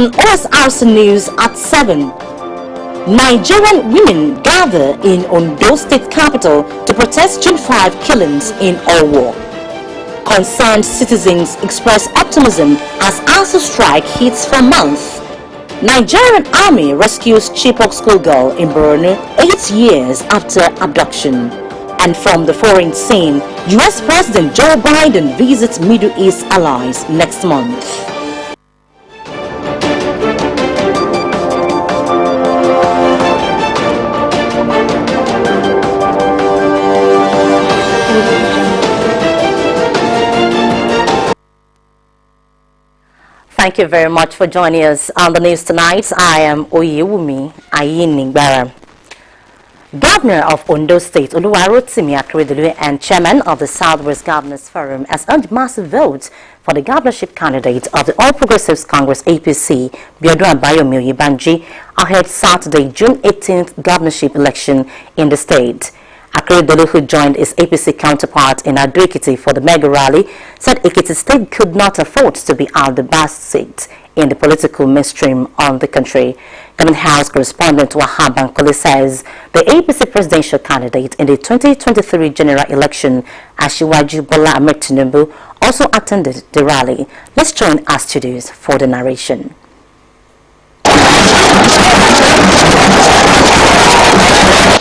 On Osrc News at 7, Nigerian women gather in Ondo State capital to protest June 5 killings in Owo. Concerned citizens express optimism as ASU strike hits for months. Nigerian army rescues Chibok schoolgirl in Borno 8 years after abduction. And from the foreign scene, US President Joe Biden visits Middle East allies next month. Thank you very much for joining us on the news tonight. I am Oyewumi Ayinigbara. Governor of Ondo State, Oluwarotimi Akeredolu, and Chairman of the Southwest Governors Forum has earned massive votes for the governorship candidate of the All Progressives Congress APC, Biodun Abayomi Oyebanji, ahead Saturday, June 18th governorship election in the state. Akeredolu, who joined his APC counterpart in Ado-Ekiti for the mega rally, said Ekiti State could not afford to be out the best seat in the political mainstream of the country. Government House correspondent Wahab Bankole says the APC presidential candidate in the 2023 general election, Asiwaju Bola Ahmed Tinubu, also attended the rally. Let's join our studios for the narration.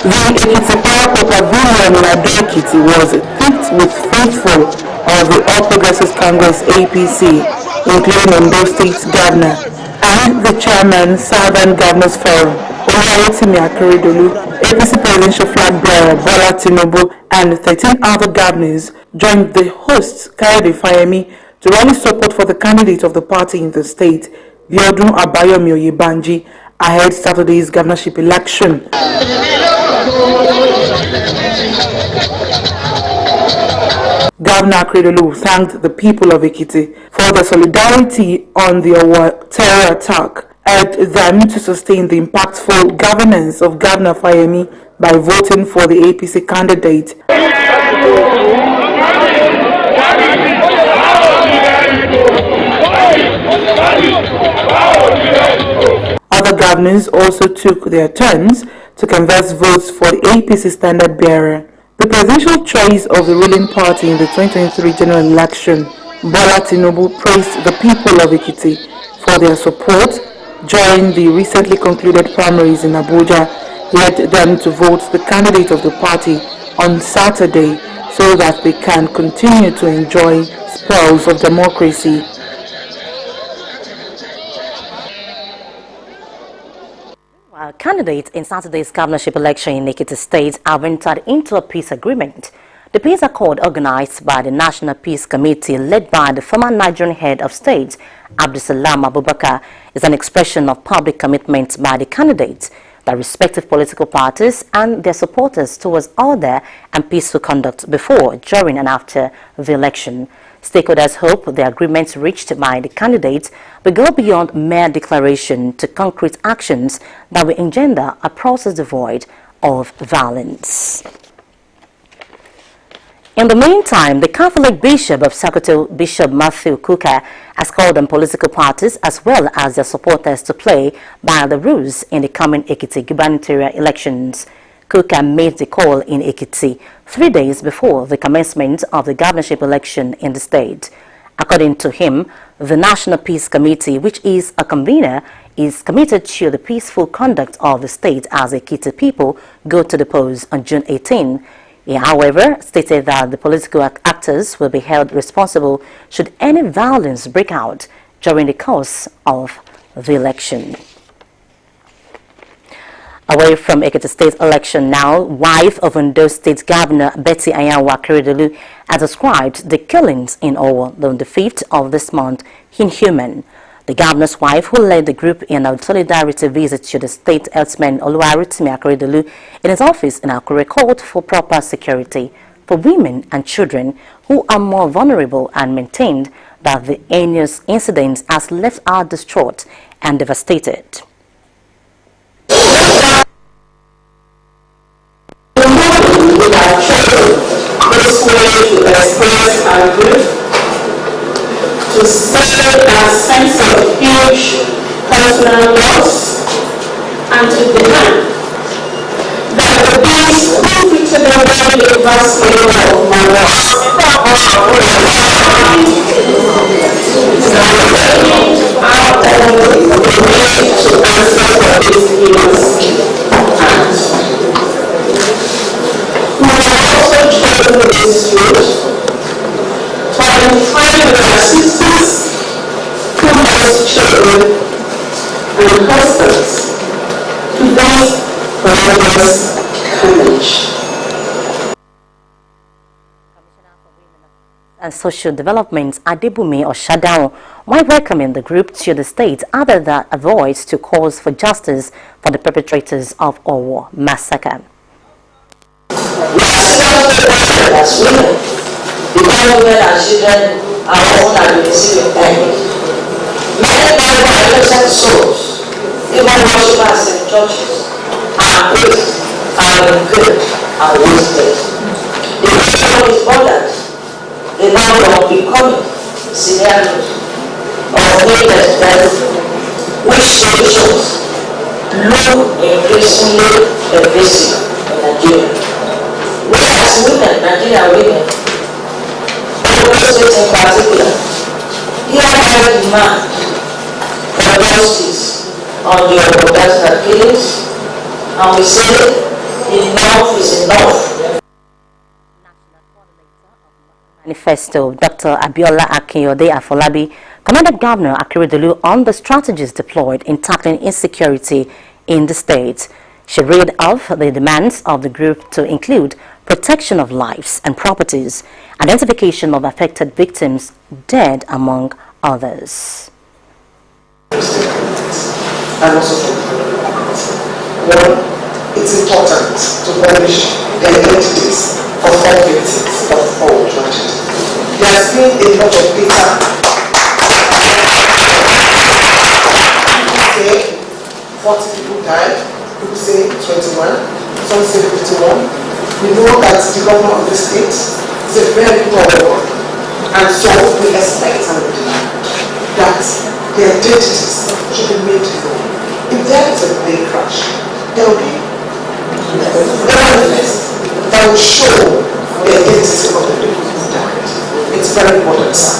The Ekiti Power Pavilion in Ado-Ekiti was equipped with faithful of the All Progressives Congress APC, including Ondo State's governor and the chairman, Southern Governors Forum, Oluwarotimi Akeredolu, APC presidential flag bearer Bola Tinubu, and 13 other governors joined the hosts, Kayode Fayemi, to rally support for the candidate of the party in the state, Biodun Abayomi Oyebanji, ahead Saturday's governorship election. Governor Akeredolu thanked the people of Ekiti for their solidarity on the terror attack, urged them to sustain the impactful governance of Governor Fayemi by voting for the APC candidate. Other governors also took their turns to canvass votes for the APC standard bearer. The presidential choice of the ruling party in the 2023 general election, Bola Tinubu praised the people of Ekiti for their support during the recently concluded primaries in Abuja. He urged them to vote the candidate of the party on Saturday so that they can continue to enjoy spoils of democracy. Candidates in Saturday's governorship election in Ekiti State have entered into a peace agreement. The peace accord, organized by the National Peace Committee led by the former Nigerian head of state, Abdulsalam Abubakar, is an expression of public commitment by the candidates, their respective political parties and their supporters towards order and peaceful conduct before, during and after the election. Stakeholders hope the agreements reached by the candidates will go beyond mere declaration to concrete actions that will engender a process devoid of violence. In the meantime, the Catholic Bishop of Sokoto, Bishop Matthew Kuka, has called on political parties as well as their supporters to play by the rules in the coming Ekiti gubernatorial elections. Kuka made the call in Ekiti 3 days before the commencement of the governorship election in the state. According to him, the National Peace Committee, which is a convener, is committed to the peaceful conduct of the state as Ekiti people go to the polls on June 18. He, however, stated that the political actors will be held responsible should any violence break out during the course of the election. Away from Ekiti State election now, wife of Ondo State Governor Betty Anyanwu Akeredolu has described the killings in Owo on the 5th of this month inhuman. The governor's wife, who led the group in a solidarity visit to the state herdsman Oluwarotimi Akeredolu in his office in Akure, called for proper security for women and children who are more vulnerable and maintained that the heinous incident has left her distraught and devastated. We have chosen this way to express our grief, to say our sense of huge personal loss, and to demand that the beings who featured over the vast labor of my loss our own way to answer for this heinous act. We have also chosen this route to identify with our sisters who lost children and husbands to this horrendous carnage. And Social Development Adebumi Oshadao, while welcoming the group to the state, added that a voice to calls for justice for the perpetrators of Owo massacre. We are celebrated as women because women and children are often at the receiving end. Many Bible and innocent souls, even worshippers in churches, are priests, are killed and wasted. The question is bothered. The number of becoming scenarios of needless death, which solutions look increasingly evasive in Nigeria. We as women, Nigerian women, Ondo State in particular, hereby demand for justice on the unprofessional killings, and we say enough is enough. Manifesto, Dr. Abiola Akinyode Afolabi commended Governor Akeredolu on the strategies deployed in tackling insecurity in the state. She read off the demands of the group to include protection of lives and properties, identification of affected victims dead, among others. And also one, it's important to punish the identities of all victims of all tragedy. There has been a lot of data. People say 40 people died, people say 21, some say 51. We know that the governor of the state is a very poor one, and so we expect and demand that the identities should be made known. If there is a plane crash, there will be evidence that will show the identity of the people who died. It's very important, sir.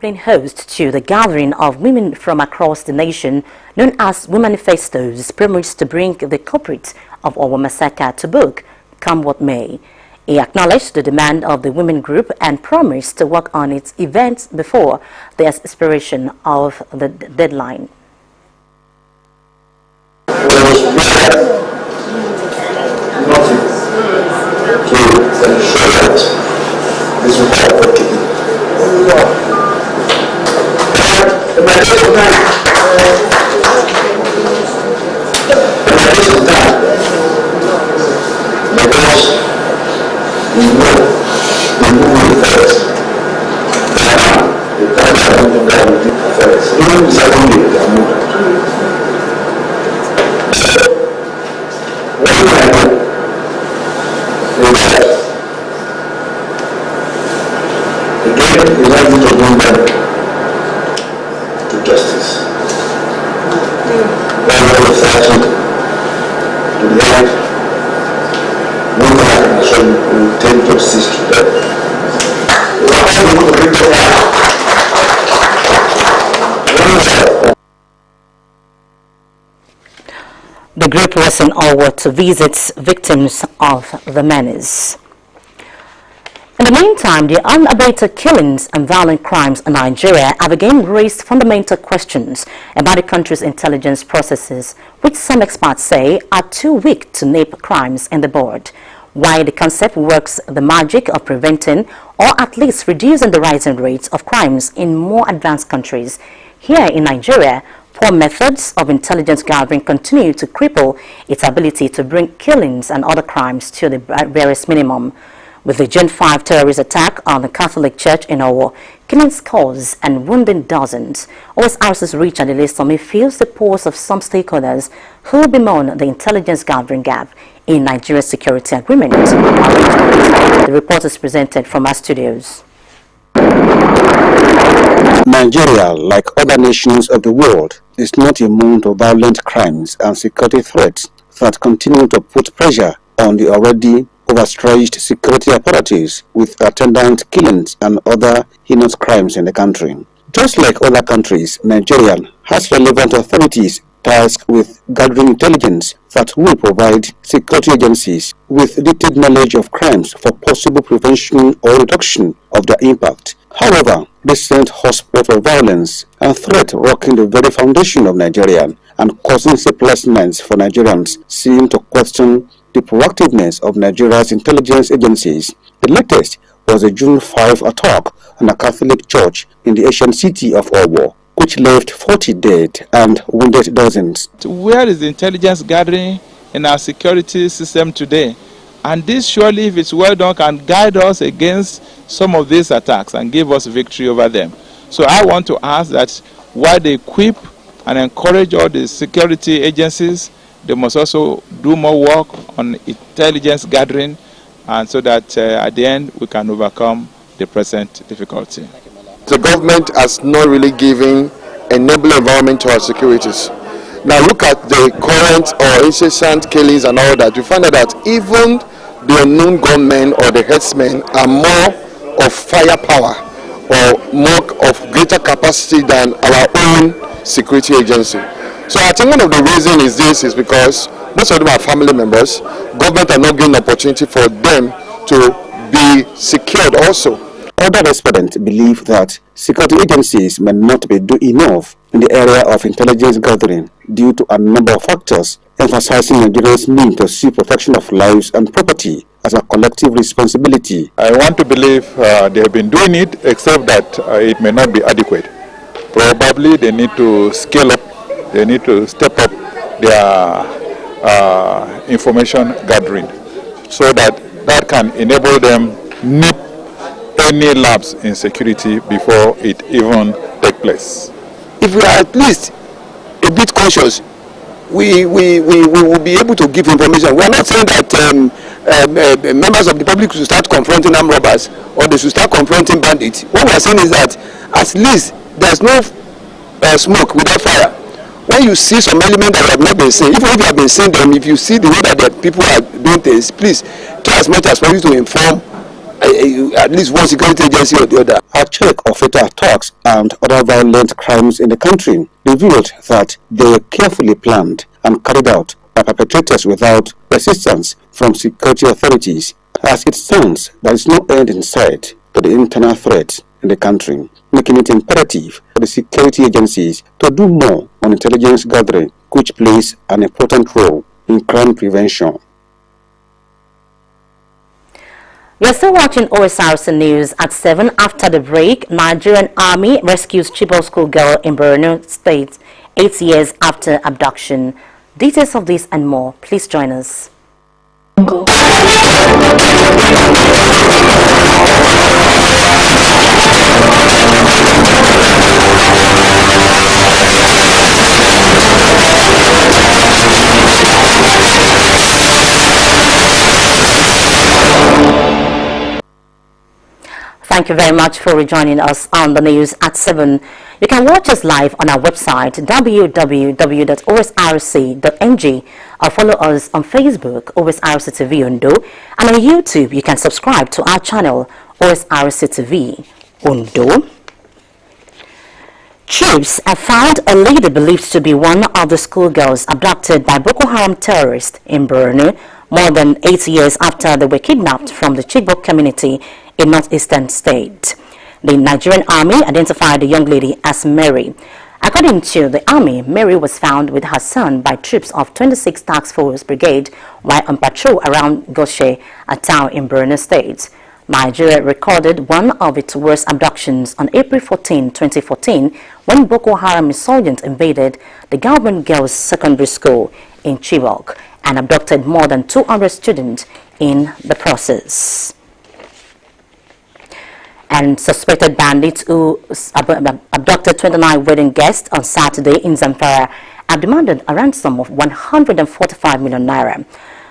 Playing host to the gathering of women from across the nation, known as Womanifestos, promised to bring the culprits of Owo massacre to book, come what may. He acknowledged the demand of the women group and promised to work on its events before the expiration of the deadline. The group was in Owo to visit victims of the menace. In the meantime, the unabated killings and violent crimes in Nigeria have again raised fundamental questions about the country's intelligence processes, which some experts say are too weak to nip crimes in the bud. Why the concept works the magic of preventing or at least reducing the rising rates of crimes in more advanced countries. Here in Nigeria, poor methods of intelligence gathering continue to cripple its ability to bring killings and other crimes to the barest minimum. With the June 5 terrorist attack on the Catholic Church in Owo, killing scores and wounding dozens, Osrc's Richard Elesomi feels the pulse of some stakeholders who bemoan the intelligence gathering gap in Nigeria's security agreement. The report is presented from our studios. Nigeria, like other nations of the world, is not immune to violent crimes and security threats that continue to put pressure on the already overstretched security apparatus with attendant killings and other heinous crimes in the country. Just like other countries, Nigeria has relevant authorities tasked with gathering intelligence that will provide security agencies with detailed knowledge of crimes for possible prevention or reduction of their impact. However, recent hotspot of violence and threat rocking the very foundation of Nigeria and causing sleepless nights for Nigerians seem to question the proactiveness of Nigeria's intelligence agencies. The latest was the June 5 attack on a Catholic church in the ancient city of Owo, which left 40 dead and wounded dozens. Where is the intelligence gathering in our security system today? And this surely, if it's well done, can guide us against some of these attacks and give us victory over them. So I want to ask that while they equip and encourage all the security agencies, they must also do more work on intelligence gathering, and so that at the end we can overcome the present difficulty. The government has not really given enabling environment to our securities. Now look at the current or incessant killings and all that. You find out that even the unknown gunmen or the headsmen are more of firepower or more of greater capacity than our own security agency. So I think one of the reasons is because most of them are family members. Government are not giving opportunity for them to be secured also. Other respondents believe that security agencies may not be doing enough in the area of intelligence gathering due to a number of factors, emphasizing Nigeria's need to see protection of lives and property as a collective responsibility. I want to believe they have been doing it, except that it may not be adequate. Probably they need to scale up, they need to step up their information gathering so that can enable them nip any lapse in security before it even takes place. If we are at least a bit conscious, we will be able to give information. We are not saying that members of the public should start confronting armed robbers or they should start confronting bandits. What we are saying is that at least there is no smoke without fire. When you see some element that have not been seen, even if you have been seeing them, if you see the way that the people are doing things, please try as much as possible to inform at least one security agency or the other. A check of fatal attacks and other violent crimes in the country revealed that they were carefully planned and carried out by perpetrators without assistance from security authorities. As it stands, there is no end in sight to the internal threats in the country, making it imperative for the security agencies to do more on intelligence gathering, which plays an important role in crime prevention. You're still watching Osrc News at 7. After the break, Nigerian Army rescues Chibok schoolgirl in Borno State 8 years after abduction. Details of this and more, please join us. Thank you very much for rejoining us on the news at 7. You can watch us live on our website www.osrc.ng or follow us on Facebook, Osrc TV Ondo, and on YouTube you can subscribe to our channel, Osrc TV Ondo. Troops have found a lady believed to be one of the schoolgirls abducted by Boko Haram terrorists in Borno more than 8 years after they were kidnapped from the Chibok community in northeastern state. The Nigerian army identified the young lady as Mary. According to the army, Mary was found with her son by troops of 26th Task Force Brigade while on patrol around Goshe, a town in Borno State. Nigeria recorded one of its worst abductions on April 14, 2014, when Boko Haram insurgents invaded the government girls' secondary school in Chibok and abducted more than 200 students in the process. And suspected bandits who abducted 29 wedding guests on Saturday in Zamfara have demanded a ransom of 145 million naira.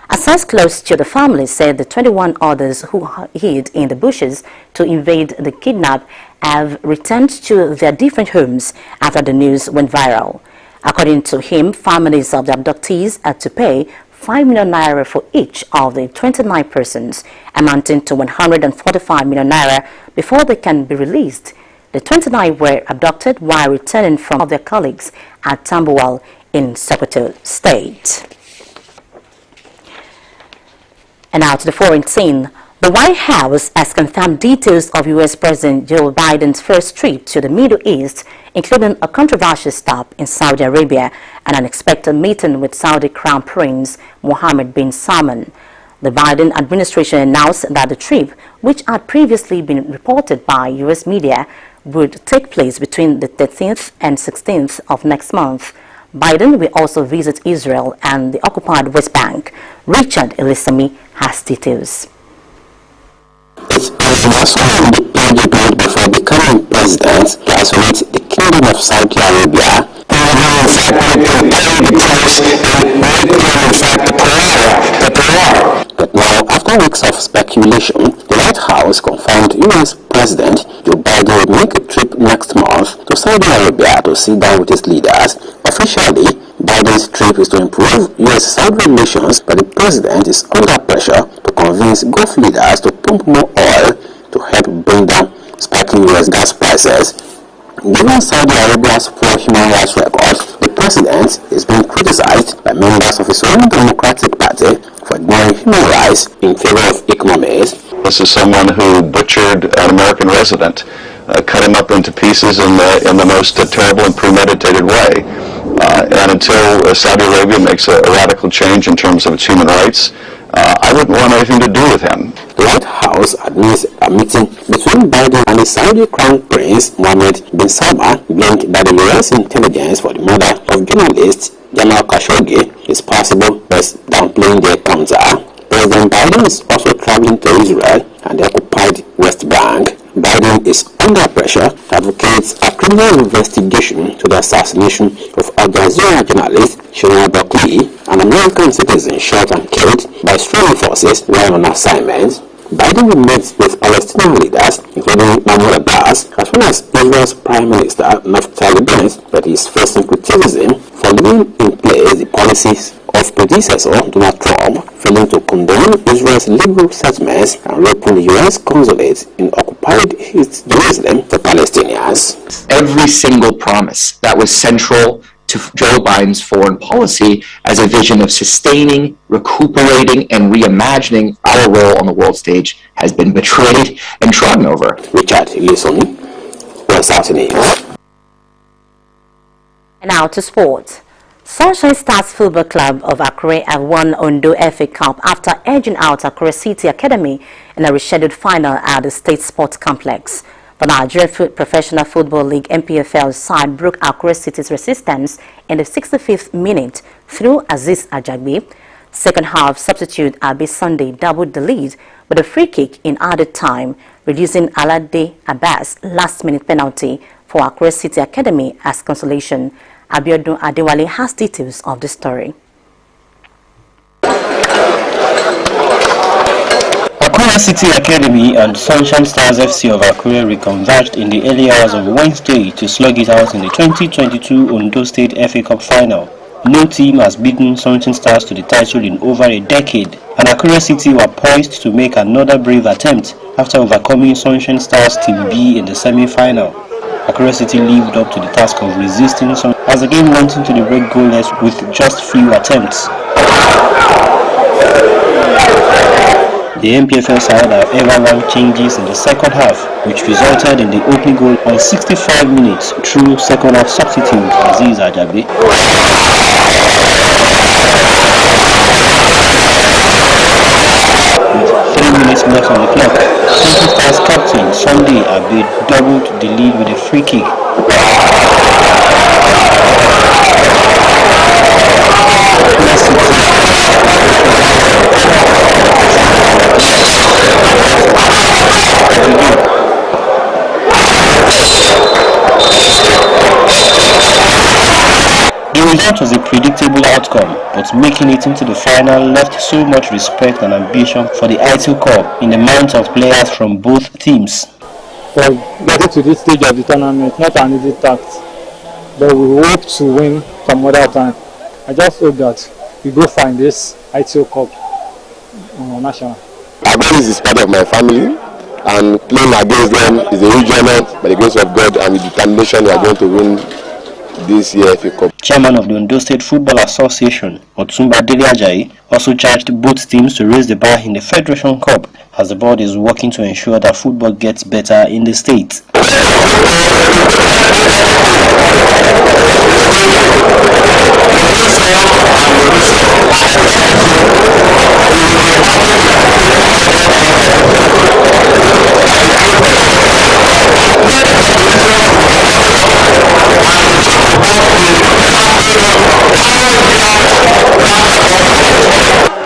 A source close to the family said the 21 others who hid in the bushes to invade the kidnap have returned to their different homes after the news went viral. According to him, families of the abductees had to pay 5 million naira for each of the 29 persons, amounting to 145 million naira before they can be released. The 29 were abducted while returning from their colleagues at Tambuwal in Sokoto State. And now to the foreign scene. The White House has confirmed details of U.S. President Joe Biden's first trip to the Middle East, including a controversial stop in Saudi Arabia and an expected meeting with Saudi Crown Prince Mohammed bin Salman. The Biden administration announced that the trip, which had previously been reported by U.S. media, would take place between the 13th and 16th of next month. Biden will also visit Israel and the occupied West Bank. Richard Elisami has details. It was also the period before becoming president to isolate the Kingdom of Saudi Arabia. But now, after weeks of speculation, the White House confirmed U.S. President Joe Biden would make a trip next month to Saudi Arabia to sit down with his leaders. Officially, Biden's trip is to improve U.S.-Saudi relations, but the president is under pressure to convince Gulf leaders to pump more oil to help bring down spiking U.S. gas prices. Given Saudi Arabia's poor human rights record, the president is being criticized by members of his own Democratic Party for ignoring human rights in favor of economies. This is someone who butchered an American resident, cut him up into pieces in the most terrible and premeditated way. And until Saudi Arabia makes a radical change in terms of its human rights, I wouldn't want anything to do with him. The White House admits a meeting between Biden and the Saudi Crown Prince Mohammed bin Salman linked that the U.S. intelligence for the murder of journalist Jamal Khashoggi is possible, thus downplaying the encounter. President Biden is also traveling to Israel and the occupied West Bank. Biden is under pressure to advocate a criminal investigation to the assassination of Al Jazeera journalist Shona Buckley, an American citizen shot and killed by Israeli forces while on assignment. Biden will meet with Palestinian leaders, including Mahmoud Abbas, as well as Israel's Prime Minister Naftali Bennett, but he is facing criticism for leaving in place the policies of predecessor Donald Trump, failing to condemn Israel's illegal settlements and reopen the U.S. consulate in occupied East Jerusalem to Palestinians. Every single promise that was central to Joe Biden's foreign policy as a vision of sustaining, recuperating, and reimagining our role on the world stage has been betrayed and trodden over. Richard Elisami, Osrc News. And now to sport. Sunshine Stars Football Club of Akure have won Ondo FA Cup after edging out Akure City Academy in a rescheduled final at the State Sports Complex. The Nigerian Professional Football League (NPFL) side broke Akure City's resistance in the 65th minute through Aziz Ajagbe. Second half substitute Abi Sunday doubled the lead with a free kick in added time, reducing Alade Abbas' last-minute penalty for Akure City Academy as consolation. Abiodun Adewale has details of the story. Akure City Academy and Sunshine Stars FC of Akure reconverged in the early hours of Wednesday to slug it out in the 2022 Ondo State FA Cup final. No team has beaten Sunshine Stars to the title in over a decade, and Akure City were poised to make another brave attempt after overcoming Sunshine Stars Team B in the semi-final. Akure City lived up to the task of resisting as the game went into the break goalless with just few attempts. The MPFL side however won changes in the second half, which resulted in the opening goal on 65 minutes through second half substitute Aziz Ajabi. With 3 minutes left on the clock, 15 Stars captain Sunday Abe doubled the lead with a free kick. The result was a predictable outcome, but making it into the final left so much respect and ambition for the ITIL Cup in the minds of players from both teams. For getting to this stage of the tournament, not an easy task, but we hope to win some other time. I just hope that we go find this ITIL Cup national. This is part of my family, and playing against them is a huge honor. By the grace of God and with determination, we are going to win this year FA Cup. Chairman of the Ondo State Football Association, Otumba Dele Ajayi, also charged both teams to raise the bar in the Federation Cup, as the board is working to ensure that football gets better in the state.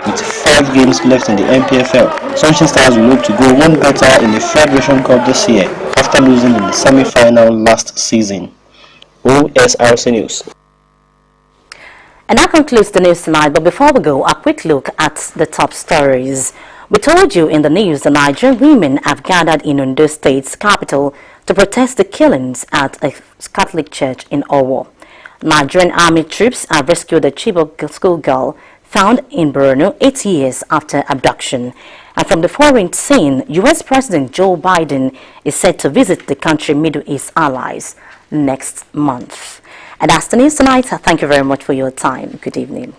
With 5 games left in the MPFL, Sunshine Stars will hope to go one better in the Federation Cup this year after losing in the semi-final last season. OSRC News. And that concludes the news tonight, but before we go, a quick look at the top stories. We told you in the news the Nigerian women have gathered in Ondo State's capital to protest the killings at a Catholic church in Owo. Nigerian army troops have rescued a Chibok schoolgirl found in Borno 8 years after abduction. And from the foreign scene, U.S. President Joe Biden is set to visit the country's Middle East allies next month. And that's the news tonight. Thank you very much for your time. Good evening.